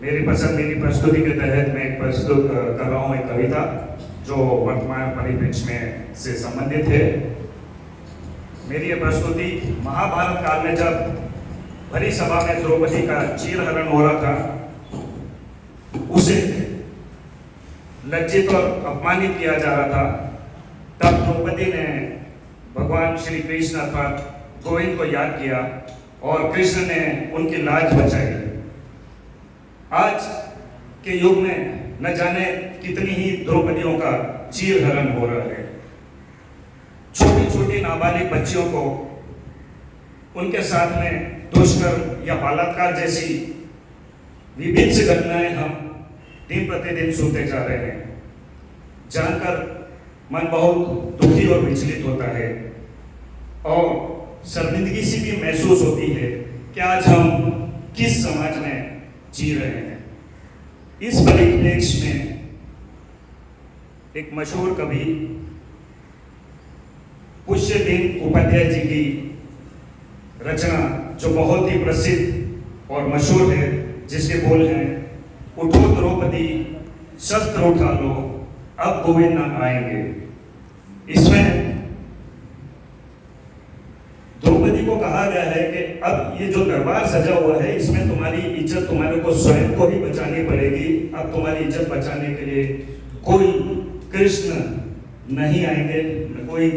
मेरी पसंदीदा प्रस्तुति के तहत मैं एक प्रस्तुत कर रहा हूँ एक कविता जो वर्तमान परिप्रेक्ष्य में से संबंधित है। मेरी ये प्रस्तुति महाभारत काल में जब भरी सभा में द्रौपदी का चीरहरण हो रहा था, उसे लज्जित और अपमानित किया जा रहा था, तब द्रौपदी ने भगवान श्री कृष्ण अर्थात गोविंद को याद किया और कृष्ण ने उनकी लाज बचाई। आज के युग में न जाने कितनी ही द्रौपदियों का चीरहरण हो रहा है। छोटी छोटी नाबालिग बच्चियों को उनके साथ में दुष्कर्म या बलात्कार जैसी विभिन्न घटनाएं हम दिन प्रतिदिन सुनते जा रहे हैं। जानकर मन बहुत दुखी और विचलित होता है और शर्मिंदगी सी भी महसूस होती है कि आज हम किस समाज में जी रहे हैं। इस परिप्रेक्ष्य में एक मशहूर कवि पुष्यदीन उपाध्याय जी की रचना जो बहुत ही प्रसिद्ध और मशहूर है, जिसके बोल हैं, उठो द्रौपदी शस्त्र उठा लो, अब गोविंद न आएंगे। इसमें द्रौपदी को कहा गया है कि अब ये जो दरबार सजा हुआ है, इसमें तुम्हारी इज्जत तुम्हारे को स्वयं को ही बचानी पड़ेगी। अब तुम्हारी इज्जत बचाने के लिए कोई कृष्ण नहीं आएंगे, कोई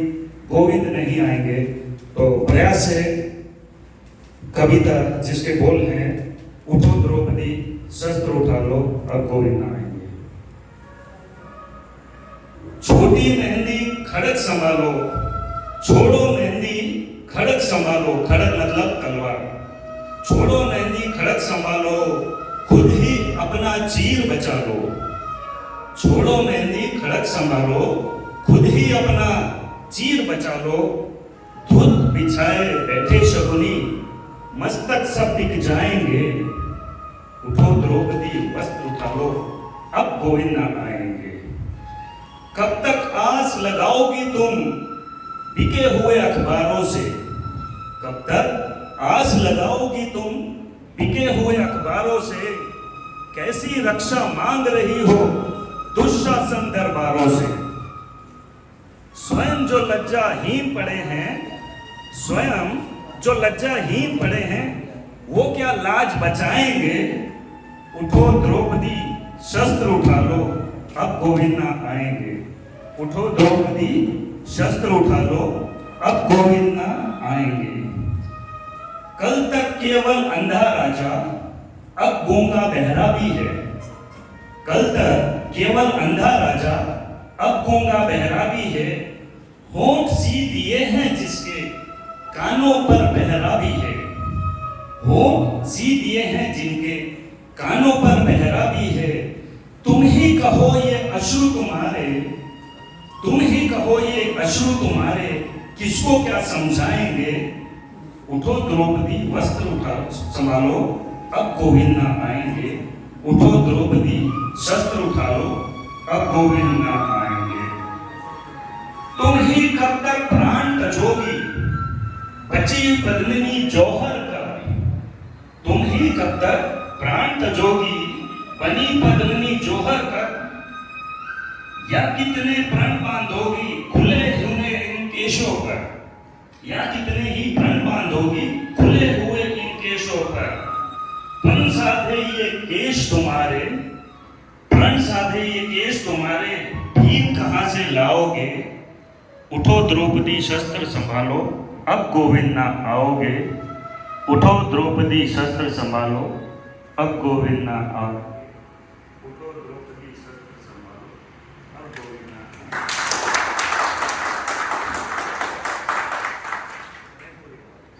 गोविंद नहीं आएंगे। तो प्रयास है कविता जिसके बोल हैं, उठो द्रौपदी शस्त्र उठा लो, अब गोविंद ना आएंगे। छोटी मेहंदी खड़क संभालो, छोड़ो मेहंदी खड़क संभालो, खड़क मतलब तलवार। छोड़ो मेहंदी खड़क संभालो, खुद ही अपना चीर बचा लो। छोड़ो मेहंदी खड़क संभालो, खुद ही अपना चीर बचा लो। धुत बिछाए बैठे शकुनी, मस्तक सब बिक जाएंगे। उठो द्रौपदी वस्त्र उठा लो, अब गोविंद ना आएंगे। कब तक आस लगाओगी तुम बिके हुए अखबारों से? कब तक आस लगाओगी तुम बिके हुए अखबारों से? कैसी रक्षा मांग रही हो दुशासन दरबारों से? स्वयं जो लज्जाहीन पड़े हैं, स्वयं जो लज्जाहीन पड़े हैं, वो क्या लाज बचाएंगे? उठो द्रौपदी शस्त्र उठा लो, अब गोविंद ना आएंगे। उठो द्रौपदी शस्त्र उठा लो, अब गोविंद ना आएंगे। कल तक केवल अंधा राजा, अब गूंगा बहरा भी है। कल तक केवल अंधा राजा, अब गूंगा बहरा भी है। होंठ सी दिए हैं जिसके, कानों पर बहरा भी है। होंठ सी दिए हैं जिनके, कानों पर बहरा भी है। तुम ही कहो ये अश्रु तुम्हारे, तुम ही कहो ये अश्रु तुम्हारे, किसको क्या समझाएंगे? उठो द्रौपदी वस्त्र उठा संभालो, अब गोविंद ना आएंगे। उठो द्रौपदी शस्त्र उठा लो, अब गोविंद ना आएंगे। तुम ही कब तक प्राण तजोगी बची पद्मिनी जौहर का? तुम ही कब तक प्राण तजोगी बनी पद्मिनी जौहर का? या कितने प्रण बांधोगी खुले हुए इन केशों पर? या कितने ही प्रण बांधोगी खुले हुए इन केशों पर? प्रण साधे ये केश तुम्हारे, प्रण साधे ये केश तुम्हारे, भीम कहां से लाओगे? उठो द्रौपदी शस्त्र संभालो, अब गोविंद ना आओगे। उठो द्रौपदी शस्त्र संभालो, अब गोविंद ना आओगे। उठो द्रौपदी शस्त्र संभालो, अब गोविंद